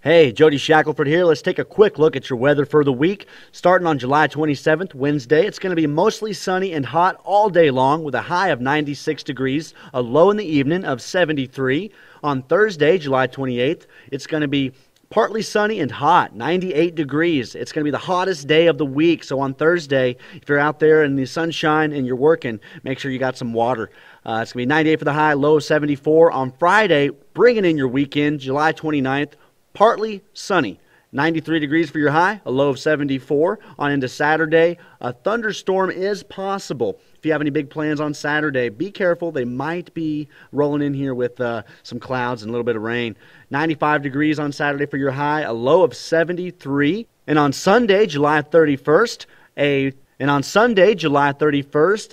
Hey, Jody Shackelford here. Let's take a quick look at your weather for the week. Starting on July 27th, Wednesday, it's going to be mostly sunny and hot all day long with a high of 96 degrees, a low in the evening of 73. On Thursday, July 28th, it's going to be partly sunny and hot, 98 degrees. It's going to be the hottest day of the week. So on Thursday, if you're out there in the sunshine and you're working, make sure you got some water. It's going to be 98 for the high, low of 74. On Friday, bringing in your weekend, July 29th, partly sunny. 93 degrees for your high, a low of 74. On into Saturday, a thunderstorm is possible. If you have any big plans on Saturday, be careful. They might be rolling in here with some clouds and a little bit of rain. 95 degrees on Saturday for your high, a low of 73. And on Sunday, July 31st,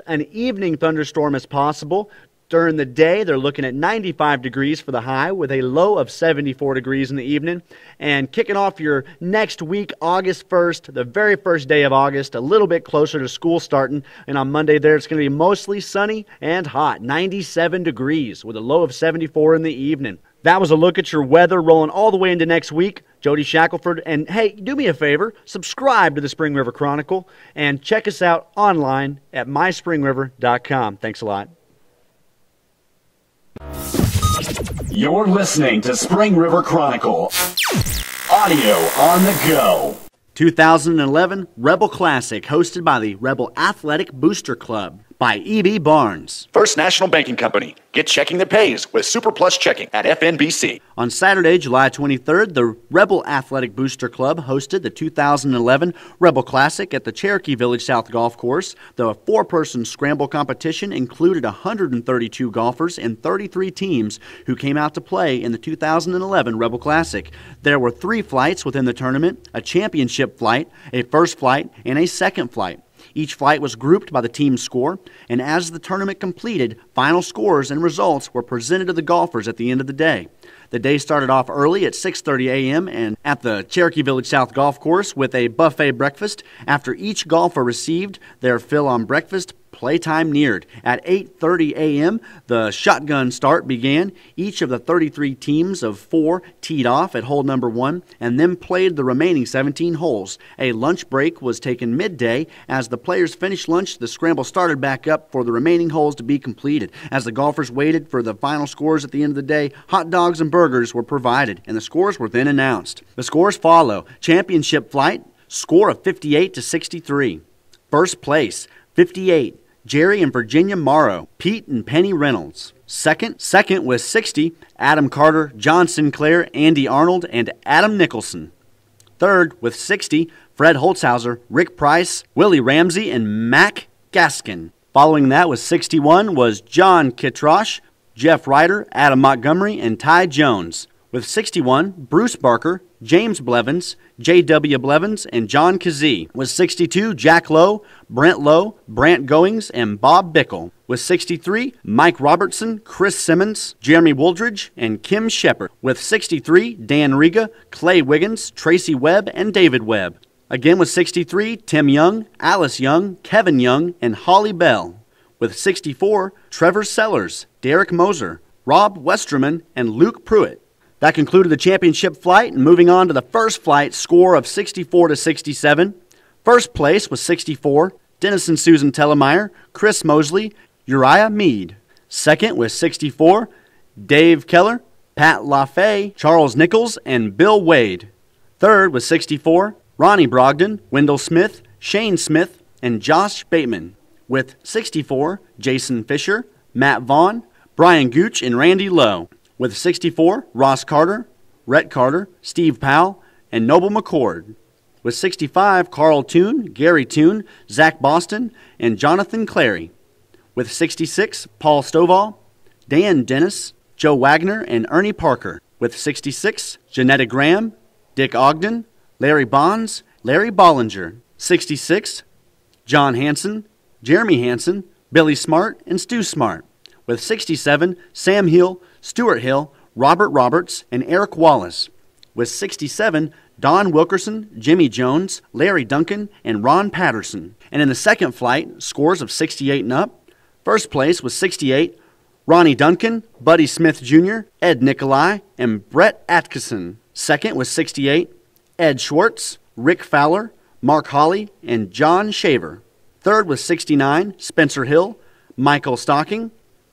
an evening thunderstorm is possible. During the day, they're looking at 95 degrees for the high with a low of 74 degrees in the evening. And kicking off your next week, August 1st, the very first day of August, a little bit closer to school starting. And on Monday there, it's going to be mostly sunny and hot, 97 degrees with a low of 74 in the evening. That was a look at your weather rolling all the way into next week. Jody Shackelford. And hey, do me a favor, subscribe to the Spring River Chronicle and check us out online at myspringriver.com. Thanks a lot. You're listening to Spring River Chronicle. Audio on the go. 2011 Rebel Classic, hosted by the Rebel Athletic Booster Club by E.B. Barnes. First National Banking Company. Get checking that pays with Super Plus Checking at FNBC. On Saturday, July 23rd, the Rebel Athletic Booster Club hosted the 2011 Rebel Classic at the Cherokee Village South Golf Course. The four-person scramble competition included 132 golfers and 33 teams who came out to play in the 2011 Rebel Classic. There were 3 flights within the tournament, a championship flight, a first flight, and a second flight. Each flight was grouped by the team score, and as the tournament completed, final scores and results were presented to the golfers at the end of the day. The day started off early at 6:30 a.m. and at the Cherokee Village South Golf Course with a buffet breakfast. After each golfer received their fill on breakfast, playtime neared. At 8:30 a.m., the shotgun start began. Each of the 33 teams of 4 teed off at hole number 1 and then played the remaining 17 holes. A lunch break was taken midday. As the players finished lunch, the scramble started back up for the remaining holes to be completed. As the golfers waited for the final scores at the end of the day, hot dogs and burgers were provided, and the scores were then announced. The scores follow. Championship flight, score of 58 to 63. First place, 58. Jerry and Virginia Morrow, Pete and Penny Reynolds. Second with 60, Adam Carter, John Sinclair, Andy Arnold, and Adam Nicholson. Third with 60, Fred Holzhauser, Rick Price, Willie Ramsey, and Mac Gaskin. Following that with 61 was John Kitrosh, Jeff Ryder, Adam Montgomery, and Ty Jones. With 61, Bruce Barker, James Blevins, J.W. Blevins, and John Kazee. With 62, Jack Lowe, Brant Goings, and Bob Bickle. With 63, Mike Robertson, Chris Simmons, Jeremy Wooldridge, and Kim Shepard. With 63, Dan Riga, Clay Wiggins, Tracy Webb, and David Webb. Again with 63, Tim Young, Alice Young, Kevin Young, and Holly Bell. With 64, Trevor Sellers, Derek Moser, Rob Westerman, and Luke Pruitt. That concluded the championship flight, and moving on to the first flight, score of 64 to 67. First place was 64, Dennis and Susan Telemeyer, Chris Mosley, Uriah Mead. Second was 64, Dave Keller, Pat LaFay, Charles Nichols, and Bill Wade. Third was 64, Ronnie Brogdon, Wendell Smith, Shane Smith, and Josh Bateman. With 64, Jason Fisher, Matt Vaughn, Brian Gooch, and Randy Lowe. With 64, Ross Carter, Rhett Carter, Steve Powell, and Noble McCord. With 65, Carl Toon, Gary Toon, Zach Boston, and Jonathan Clary. With 66, Paul Stovall, Dan Dennis, Joe Wagner, and Ernie Parker. With 66, Janetta Graham, Dick Ogden, Larry Bonds, Larry Bollinger. 66, John Hanson, Jeremy Hanson, Billy Smart, and Stu Smart. With 67, Sam Hill, Stuart Hill, Robert Roberts, and Eric Wallace. With 67, Don Wilkerson, Jimmy Jones, Larry Duncan, and Ron Patterson. And in the second flight, scores of 68 and up. First place was 68, Ronnie Duncan, Buddy Smith Jr., Ed Nicolai, and Brett Atkinson. Second with 68, Ed Schwartz, Rick Fowler, Mark Hawley, and John Shaver. Third with 69, Spencer Hill, Michael Stocking,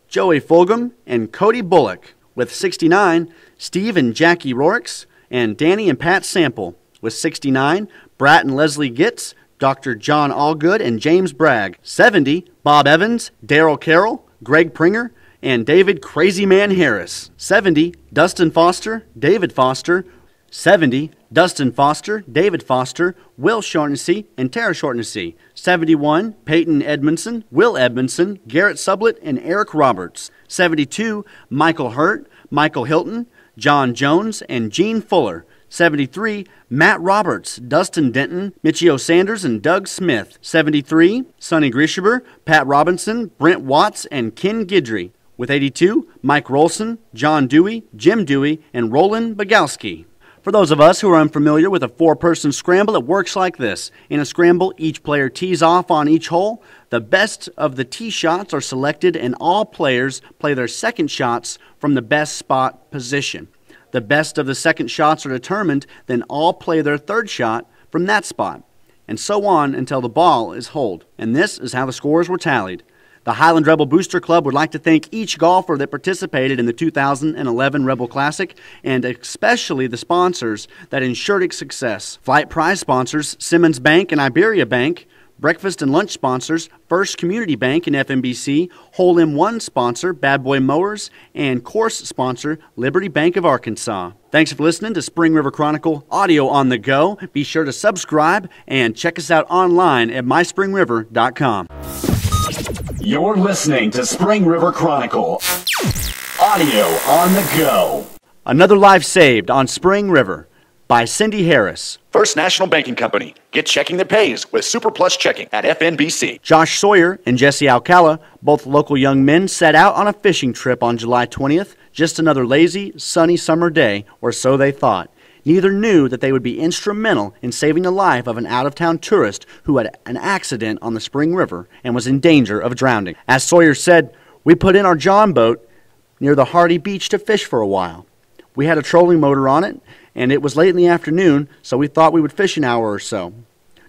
Joey Fulgham, and Cody Bullock. With 69, Steve and Jackie Rorix, and Danny and Pat Sample. With 69, Brat and Leslie Gitz, Dr. John Allgood, and James Bragg. 70, Bob Evans, Daryl Carroll, Greg Pringer, and David Crazy Man Harris. 70, Dustin Foster, David Foster. 70, Dustin Foster, David Foster, Will Shaughnessy, and Tara Shaughnessy. 71, Peyton Edmondson, Will Edmondson, Garrett Sublett, and Eric Roberts. 72, Michael Hurt, Michael Hilton, John Jones, and Gene Fuller. 73, Matt Roberts, Dustin Denton, Michio Sanders, and Doug Smith. 73, Sonny Grishaber, Pat Robinson, Brent Watts, and Ken Guidry. With 82, Mike Rolson, John Dewey, Jim Dewey, and Roland Bogowski. For those of us who are unfamiliar with a four-person scramble, it works like this. In a scramble, each player tees off on each hole. The best of the tee shots are selected, and all players play their second shots from the best spot position. The best of the second shots are determined, then all play their third shot from that spot, and so on until the ball is holed. And this is how the scores were tallied. The Highland Rebel Booster Club would like to thank each golfer that participated in the 2011 Rebel Classic, and especially the sponsors that ensured its success. Flight prize sponsors Simmons Bank and Iberia Bank, breakfast and lunch sponsors First Community Bank and FMBC, Hole in One sponsor Bad Boy Mowers, and course sponsor Liberty Bank of Arkansas. Thanks for listening to Spring River Chronicle Audio on the Go. Be sure to subscribe and check us out online at myspringriver.com. You're listening to Spring River Chronicle. Audio on the go. Another life saved on Spring River by Cindy Harris. First National Banking Company. Get checking that pays with Super Plus Checking at FNBC. Josh Sawyer and Jesse Alcala, both local young men, set out on a fishing trip on July 20th. Just another lazy, sunny summer day, or so they thought. Neither knew that they would be instrumental in saving the life of an out-of-town tourist who had an accident on the Spring River and was in danger of drowning. As Sawyer said, "We put in our John boat near the Hardy Beach to fish for a while. We had a trolling motor on it, and it was late in the afternoon, so we thought we would fish an hour or so.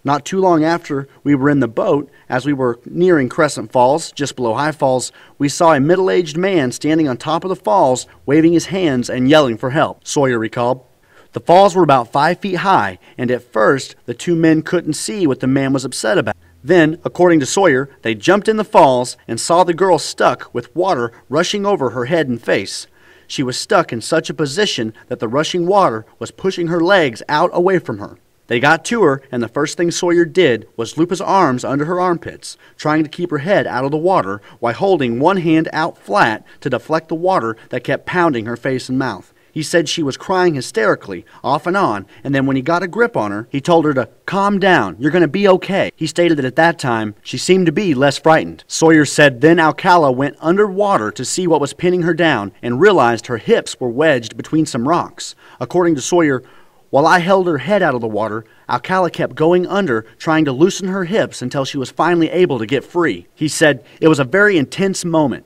Not too long after we were in the boat, as we were nearing Crescent Falls, just below High Falls, we saw a middle-aged man standing on top of the falls, waving his hands and yelling for help," Sawyer recalled. The falls were about 5 feet high, and at first the two men couldn't see what the man was upset about. Then, according to Sawyer, they jumped in the falls and saw the girl stuck with water rushing over her head and face. She was stuck in such a position that the rushing water was pushing her legs out away from her. They got to her, and the first thing Sawyer did was loop his arms under her armpits, trying to keep her head out of the water while holding one hand out flat to deflect the water that kept pounding her face and mouth. He said she was crying hysterically, off and on, and then when he got a grip on her, he told her to calm down, you're going to be okay. He stated that at that time, she seemed to be less frightened. Sawyer said then Alcala went underwater to see what was pinning her down and realized her hips were wedged between some rocks. According to Sawyer, while I held her head out of the water, Alcala kept going under, trying to loosen her hips until she was finally able to get free. He said, "It was a very intense moment.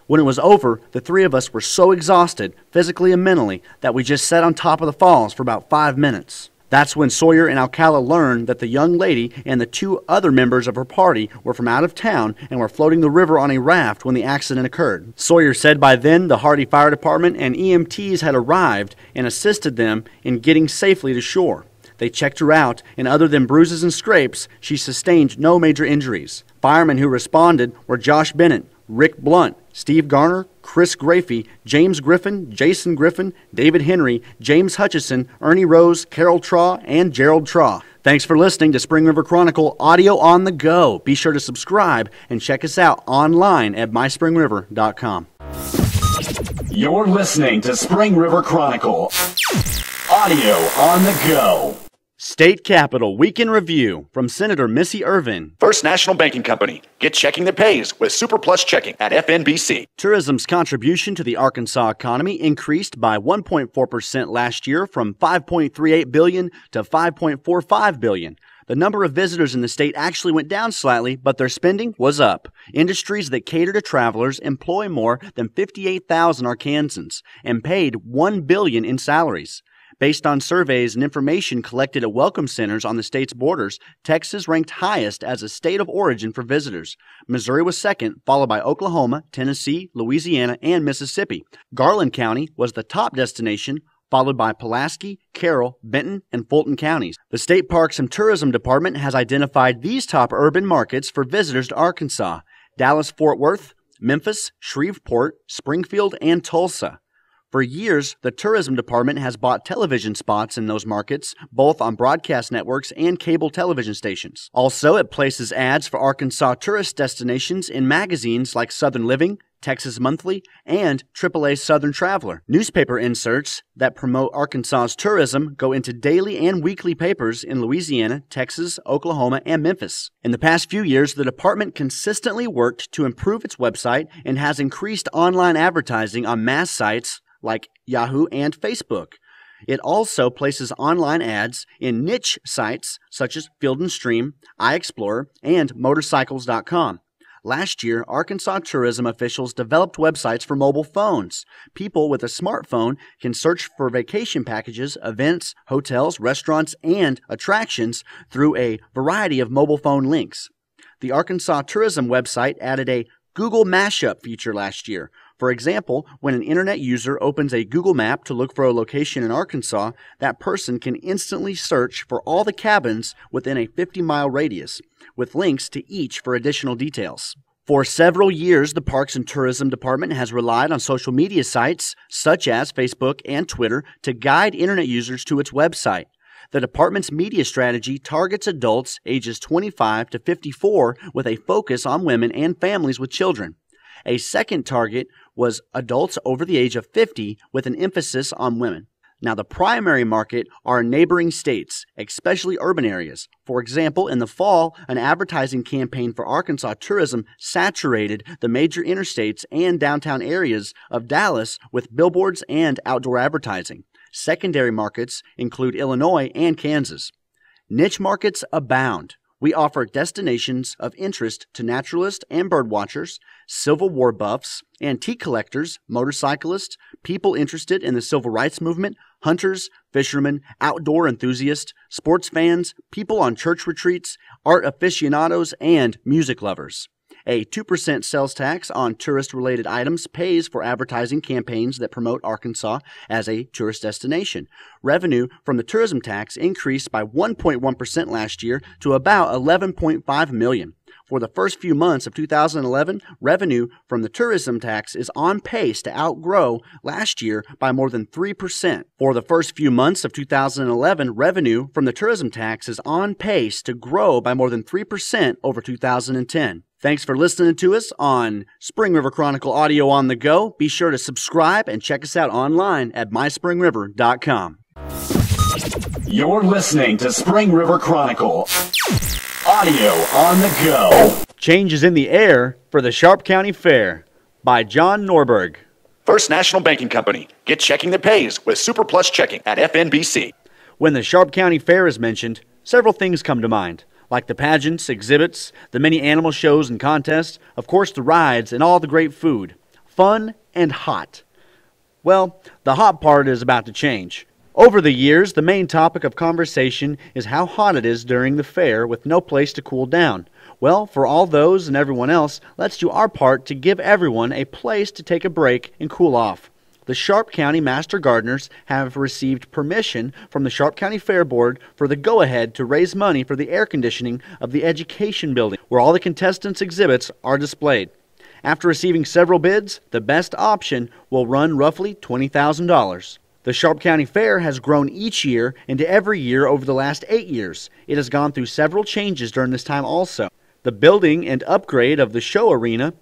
When it was over, the three of us were so exhausted, physically and mentally, that we just sat on top of the falls for about 5 minutes." That's when Sawyer and Alcala learned that the young lady and the two other members of her party were from out of town and were floating the river on a raft when the accident occurred. Sawyer said by then the Hardy Fire Department and EMTs had arrived and assisted them in getting safely to shore. They checked her out, and other than bruises and scrapes, she sustained no major injuries. Firemen who responded were Josh Bennett, Rick Blunt, Steve Garner, Chris Grafey, James Griffin, Jason Griffin, David Henry, James Hutchison, Ernie Rose, Carol Traw, and Gerald Traw. Thanks for listening to Spring River Chronicle Audio on the Go. Be sure to subscribe and check us out online at myspringriver.com. You're listening to Spring River Chronicle. Audio on the go. State Capitol Week in Review from Senator Missy Irvin. First National Banking Company. Get checking that pays with Super Plus Checking at FNBC. Tourism's contribution to the Arkansas economy increased by 1.4% last year from $5.38 billion to $5.45 billion. The number of visitors in the state actually went down slightly, but their spending was up. Industries that cater to travelers employ more than 58,000 Arkansans and paid $1 billion in salaries. Based on surveys and information collected at welcome centers on the state's borders, Texas ranked highest as a state of origin for visitors. Missouri was second, followed by Oklahoma, Tennessee, Louisiana, and Mississippi. Garland County was the top destination, followed by Pulaski, Carroll, Benton, and Fulton counties. The State Parks and Tourism Department has identified these top urban markets for visitors to Arkansas: Dallas-Fort Worth, Memphis, Shreveport, Springfield, and Tulsa. For years, the Tourism Department has bought television spots in those markets, both on broadcast networks and cable television stations. Also, it places ads for Arkansas tourist destinations in magazines like Southern Living, Texas Monthly, and AAA Southern Traveler. Newspaper inserts that promote Arkansas's tourism go into daily and weekly papers in Louisiana, Texas, Oklahoma, and Memphis. In the past few years, the department consistently worked to improve its website and has increased online advertising on mass sites like Yahoo and Facebook. It also places online ads in niche sites such as Field & Stream, iExplorer, and Motorcycles.com. Last year, Arkansas tourism officials developed websites for mobile phones. People with a smartphone can search for vacation packages, events, hotels, restaurants, and attractions through a variety of mobile phone links. The Arkansas tourism website added a Google Mashup feature last year. For example, when an internet user opens a Google map to look for a location in Arkansas, that person can instantly search for all the cabins within a 50-mile radius, with links to each for additional details. For several years, the Parks and Tourism Department has relied on social media sites such as Facebook and Twitter to guide internet users to its website. The department's media strategy targets adults ages 25 to 54 with a focus on women and families with children. A second target was adults over the age of 50 with an emphasis on women. Now, the primary market are neighboring states, especially urban areas. For example, in the fall, an advertising campaign for Arkansas tourism saturated the major interstates and downtown areas of Dallas with billboards and outdoor advertising. Secondary markets include Illinois and Kansas. Niche markets abound. We offer destinations of interest to naturalists and birdwatchers, Civil War buffs, antique collectors, motorcyclists, people interested in the civil rights movement, hunters, fishermen, outdoor enthusiasts, sports fans, people on church retreats, art aficionados, and music lovers. A 2% sales tax on tourist-related items pays for advertising campaigns that promote Arkansas as a tourist destination. Revenue from the tourism tax increased by 1.1% last year to about $11.5 million. For the first few months of 2011, revenue from the tourism tax is on pace to outgrow last year by more than 3%. For the first few months of 2011, revenue from the tourism tax is on pace to grow by more than 3% over 2010. Thanks for listening to us on Spring River Chronicle Audio on the Go. Be sure to subscribe and check us out online at myspringriver.com. You're listening to Spring River Chronicle Audio on the Go. Changes in the air for the Sharp County Fair by John Norberg. First National Banking Company. Get checking that pays with Super Plus Checking at FNBC. When the Sharp County Fair is mentioned, several things come to mind, like the pageants, exhibits, the many animal shows and contests, of course the rides, and all the great food. Fun and hot. Well, the hot part is about to change. Over the years, the main topic of conversation is how hot it is during the fair with no place to cool down. Well, for all those and everyone else, let's do our part to give everyone a place to take a break and cool off. The Sharp County Master Gardeners have received permission from the Sharp County Fair Board for the go-ahead to raise money for the air conditioning of the Education Building, where all the contestants' exhibits are displayed. After receiving several bids, the best option will run roughly $20,000. The Sharp County Fair has grown each year into every year over the last 8 years. It has gone through several changes during this time also. The building and upgrade of the show arena,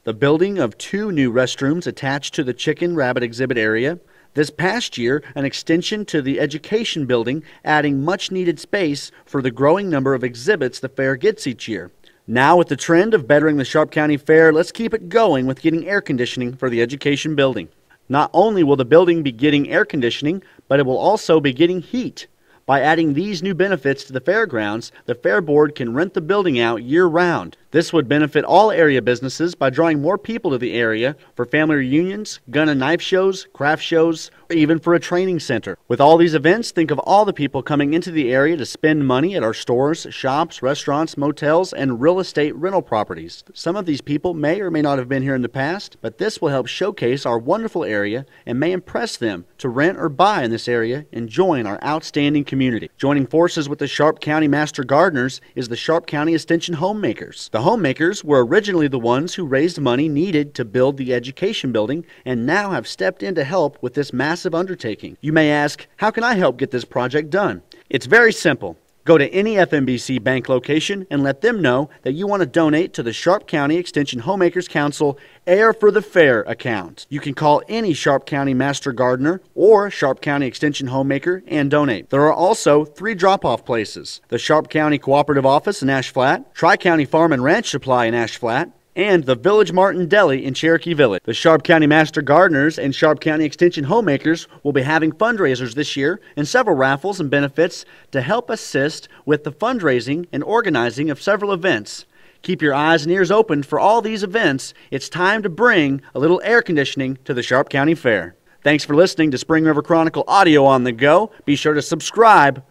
the building of 2 new restrooms attached to the Chicken Rabbit exhibit area. This past year, an extension to the Education Building, adding much-needed space for the growing number of exhibits the fair gets each year. Now, with the trend of bettering the Sharp County Fair, let's keep it going with getting air conditioning for the Education Building. Not only will the building be getting air conditioning, but it will also be getting heat. By adding these new benefits to the fairgrounds, the Fair Board can rent the building out year-round. This would benefit all area businesses by drawing more people to the area for family reunions, gun and knife shows, craft shows, or even for a training center. With all these events, think of all the people coming into the area to spend money at our stores, shops, restaurants, motels, and real estate rental properties. Some of these people may or may not have been here in the past, but this will help showcase our wonderful area and may impress them to rent or buy in this area and join our outstanding community. Joining forces with the Sharp County Master Gardeners is the Sharp County Extension Homemakers. The homemakers were originally the ones who raised money needed to build the education building and now have stepped in to help with this massive undertaking. You may ask, how can I help get this project done? It's very simple. Go to any FNBC bank location and let them know that you want to donate to the Sharp County Extension Homemakers Council Air for the Fair account. You can call any Sharp County Master Gardener or Sharp County Extension Homemaker and donate. There are also 3 drop-off places: the Sharp County Cooperative Office in Ash Flat, Tri-County Farm and Ranch Supply in Ash Flat, and the Village Martin Deli in Cherokee Village. The Sharp County Master Gardeners and Sharp County Extension Homemakers will be having fundraisers this year and several raffles and benefits to help assist with the fundraising and organizing of several events. Keep your eyes and ears open for all these events. It's time to bring a little air conditioning to the Sharp County Fair. Thanks for listening to Spring River Chronicle Audio on the Go. Be sure to subscribe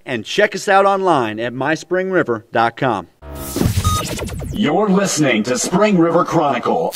and check us out online at myspringriver.com. You're listening to Spring River Chronicle.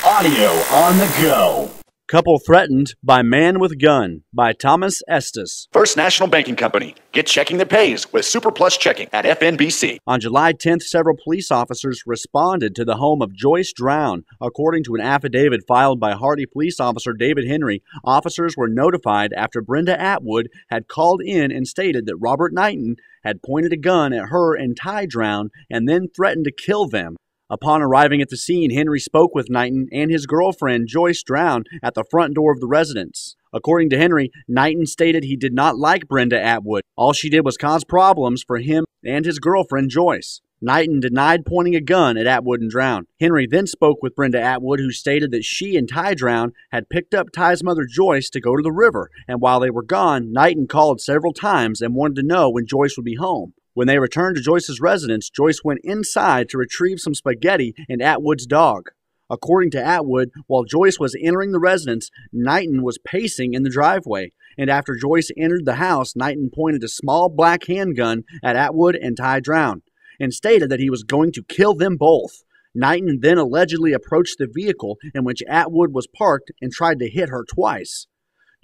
Audio on the go. Couple Threatened by Man with Gun by Thomas Estes. First National Banking Company. Get checking that pays with Super Plus Checking at FNBC. On July 10th, several police officers responded to the home of Joyce Drown. According to an affidavit filed by Hardy Police Officer David Henry, officers were notified after Brenda Atwood had called in and stated that Robert Knighton had pointed a gun at her and Ty Drown and then threatened to kill them. Upon arriving at the scene, Henry spoke with Knighton and his girlfriend, Joyce Drown, at the front door of the residence. According to Henry, Knighton stated he did not like Brenda Atwood. All she did was cause problems for him and his girlfriend, Joyce. Knighton denied pointing a gun at Atwood and Drown. Henry then spoke with Brenda Atwood, who stated that she and Ty Drown had picked up Ty's mother, Joyce, to go to the river, and while they were gone, Knighton called several times and wanted to know when Joyce would be home. When they returned to Joyce's residence, Joyce went inside to retrieve some spaghetti and Atwood's dog. According to Atwood, while Joyce was entering the residence, Knighton was pacing in the driveway, and after Joyce entered the house, Knighton pointed a small black handgun at Atwood and Ty Drown and stated that he was going to kill them both. Knighton then allegedly approached the vehicle in which Atwood was parked and tried to hit her twice.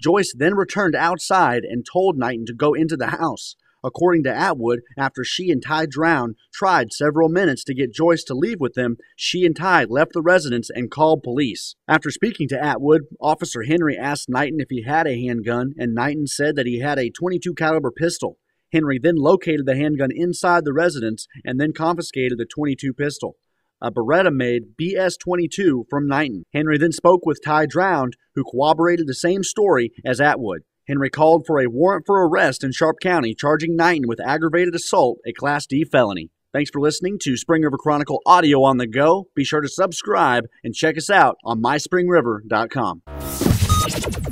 Joyce then returned outside and told Knighton to go into the house. According to Atwood, after she and Ty Drown tried several minutes to get Joyce to leave with them, she and Ty left the residence and called police. After speaking to Atwood, Officer Henry asked Knighton if he had a handgun, and Knighton said that he had a .22 caliber pistol. Henry then located the handgun inside the residence and then confiscated the .22 pistol, a Beretta-made BS-22 from Knighton. Henry then spoke with Ty Drown, who corroborated the same story as Atwood. Henry called for a warrant for arrest in Sharp County, charging Knighton with aggravated assault, a Class D felony. Thanks for listening to Spring River Chronicle Audio on the Go. Be sure to subscribe and check us out on myspringriver.com.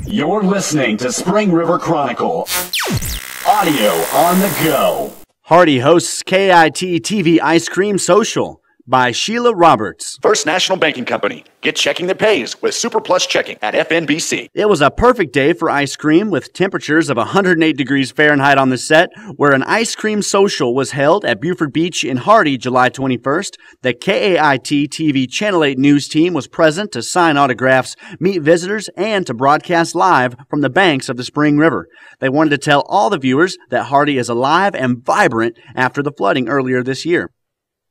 You're listening to Spring River Chronicle. Audio on the go. Hardy hosts KTTV Ice Cream Social by Sheila Roberts. First National Banking Company. Get checking that pays with Super Plus Checking at FNBC. It was a perfect day for ice cream with temperatures of 108 degrees Fahrenheit on the set, where an ice cream social was held at Buford Beach in Hardy July 21st. The KTTV Channel 8 news team was present to sign autographs, meet visitors, and to broadcast live from the banks of the Spring River. They wanted to tell all the viewers that Hardy is alive and vibrant after the flooding earlier this year.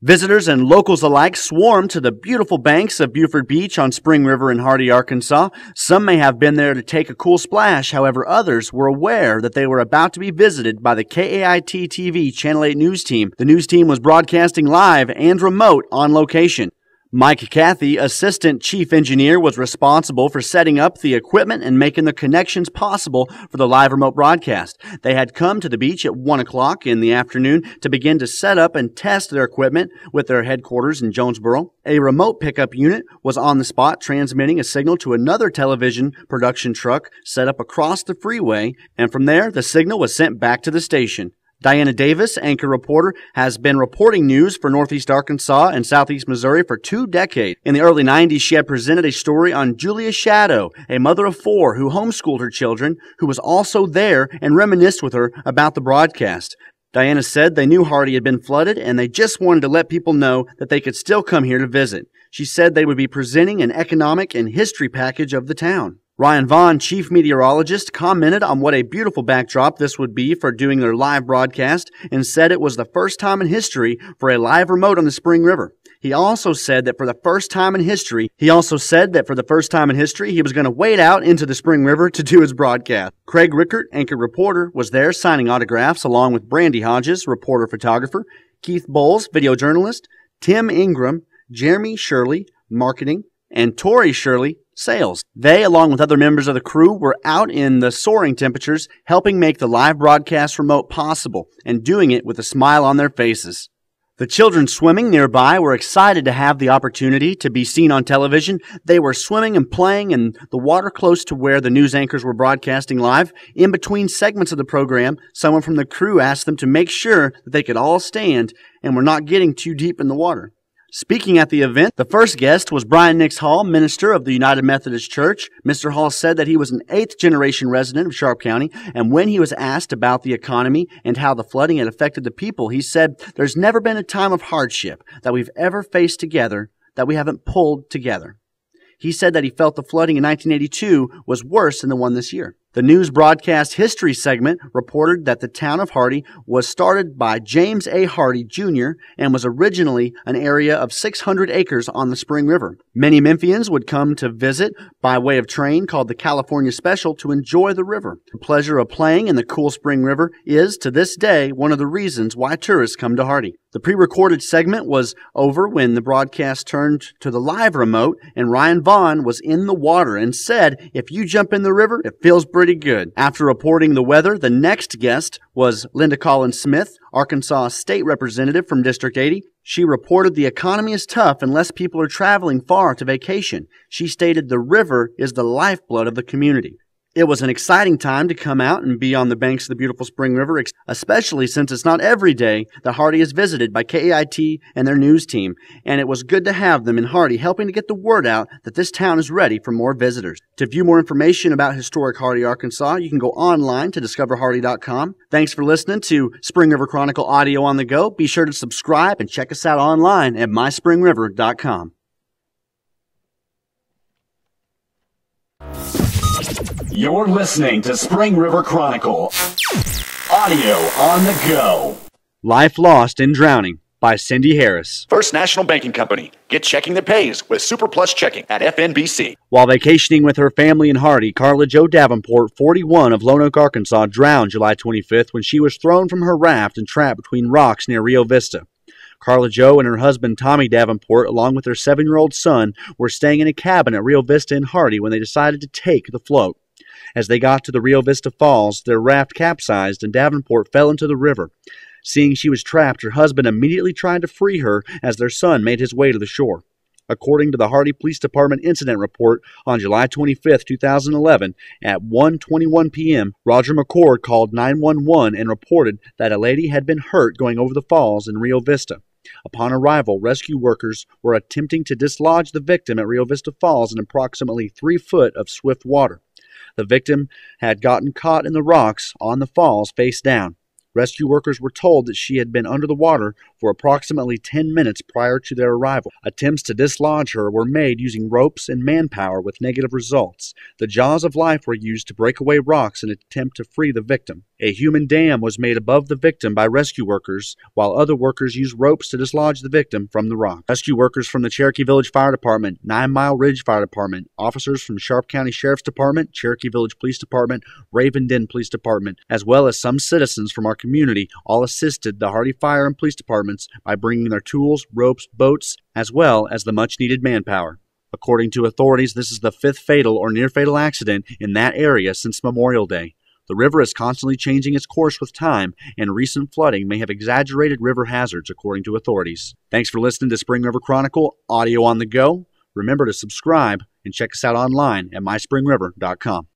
Visitors and locals alike swarmed to the beautiful banks of Buford Beach on Spring River in Hardy, Arkansas. Some may have been there to take a cool splash. However, others were aware that they were about to be visited by the KTTV Channel 8 news team. The news team was broadcasting live and remote on location. Mike Cathy, Assistant Chief Engineer, was responsible for setting up the equipment and making the connections possible for the live remote broadcast. They had come to the beach at 1 o'clock in the afternoon to begin to set up and test their equipment with their headquarters in Jonesboro. A remote pickup unit was on the spot transmitting a signal to another television production truck set up across the freeway, and from there the signal was sent back to the station. Diana Davis, anchor reporter, has been reporting news for Northeast Arkansas and Southeast Missouri for 2 decades. In the early 90s, she had presented a story on Julia Shadow, a mother of 4 who homeschooled her children, who was also there and reminisced with her about the broadcast. Diana said they knew Hardy had been flooded and they just wanted to let people know that they could still come here to visit. She said they would be presenting an economic and history package of the town. Ryan Vaughn, chief meteorologist, commented on what a beautiful backdrop this would be for doing their live broadcast and said it was the first time in history for a live remote on the Spring River. He also said that for the first time in history, he was going to wade out into the Spring River to do his broadcast. Craig Rickert, anchor reporter, was there signing autographs along with Brandy Hodges, reporter-photographer, Keith Bowles, video journalist, Tim Ingram, Jeremy Shirley, marketing, and Tori Shirley, sales. They, along with other members of the crew, were out in the soaring temperatures, helping make the live broadcast remote possible, and doing it with a smile on their faces. The children swimming nearby were excited to have the opportunity to be seen on television. They were swimming and playing in the water close to where the news anchors were broadcasting live. In between segments of the program, someone from the crew asked them to make sure that they could all stand and were not getting too deep in the water. Speaking at the event, the first guest was Brian Nix Hall, minister of the United Methodist Church. Mr. Hall said that he was an 8th-generation resident of Sharp County, and when he was asked about the economy and how the flooding had affected the people, he said, "There's never been a time of hardship that we've ever faced together that we haven't pulled together." He said that he felt the flooding in 1982 was worse than the one this year. The news broadcast history segment reported that the town of Hardy was started by James A. Hardy, Jr. and was originally an area of 600 acres on the Spring River. Many Memphians would come to visit by way of train called the California Special to enjoy the river. The pleasure of playing in the cool Spring River is, to this day, one of the reasons why tourists come to Hardy. The pre-recorded segment was over when the broadcast turned to the live remote, and Ryan Vaughn was in the water and said, "If you jump in the river, it feels pretty good." After reporting the weather, the next guest was Linda Collins Smith, Arkansas State Representative from District 80. She reported the economy is tough and less people are traveling far to vacation. She stated the river is the lifeblood of the community. It was an exciting time to come out and be on the banks of the beautiful Spring River, especially since it's not every day that Hardy is visited by KAIT and their news team, and it was good to have them in Hardy helping to get the word out that this town is ready for more visitors. To view more information about historic Hardy, Arkansas, you can go online to discoverhardy.com. Thanks for listening to Spring River Chronicle Audio on the Go. Be sure to subscribe and check us out online at myspringriver.com. You're listening to Spring River Chronicle. Audio on the go. Life Lost in Drowning by Cindy Harris. First National Banking Company. Get checking that pays with Super Plus Checking at FNBC. While vacationing with her family in Hardy, Carla Jo Davenport, 41, of Lone Oak, Arkansas, drowned July 25th when she was thrown from her raft and trapped between rocks near Rio Vista. Carla Jo and her husband Tommy Davenport, along with their 7-year-old son, were staying in a cabin at Rio Vista in Hardy when they decided to take the float. As they got to the Rio Vista Falls, their raft capsized and Davenport fell into the river. Seeing she was trapped, her husband immediately tried to free her as their son made his way to the shore. According to the Hardy Police Department incident report, on July 25, 2011, at 1:21 p.m., Roger McCord called 911 and reported that a lady had been hurt going over the falls in Rio Vista. Upon arrival, rescue workers were attempting to dislodge the victim at Rio Vista Falls in approximately 3 foot of swift water. The victim had gotten caught in the rocks on the falls face down. Rescue workers were told that she had been under the water for approximately 10 minutes prior to their arrival. Attempts to dislodge her were made using ropes and manpower with negative results. The jaws of life were used to break away rocks in an attempt to free the victim. A human dam was made above the victim by rescue workers, while other workers used ropes to dislodge the victim from the rock. Rescue workers from the Cherokee Village Fire Department, 9 Mile Ridge Fire Department, officers from Sharp County Sheriff's Department, Cherokee Village Police Department, Raven Den Police Department, as well as some citizens from our community, all assisted the Hardy Fire and Police Departments by bringing their tools, ropes, boats, as well as the much-needed manpower. According to authorities, this is the 5th fatal or near-fatal accident in that area since Memorial Day. The river is constantly changing its course with time, and recent flooding may have exaggerated river hazards, according to authorities. Thanks for listening to Spring River Chronicle, audio on the go. Remember to subscribe and check us out online at myspringriver.com.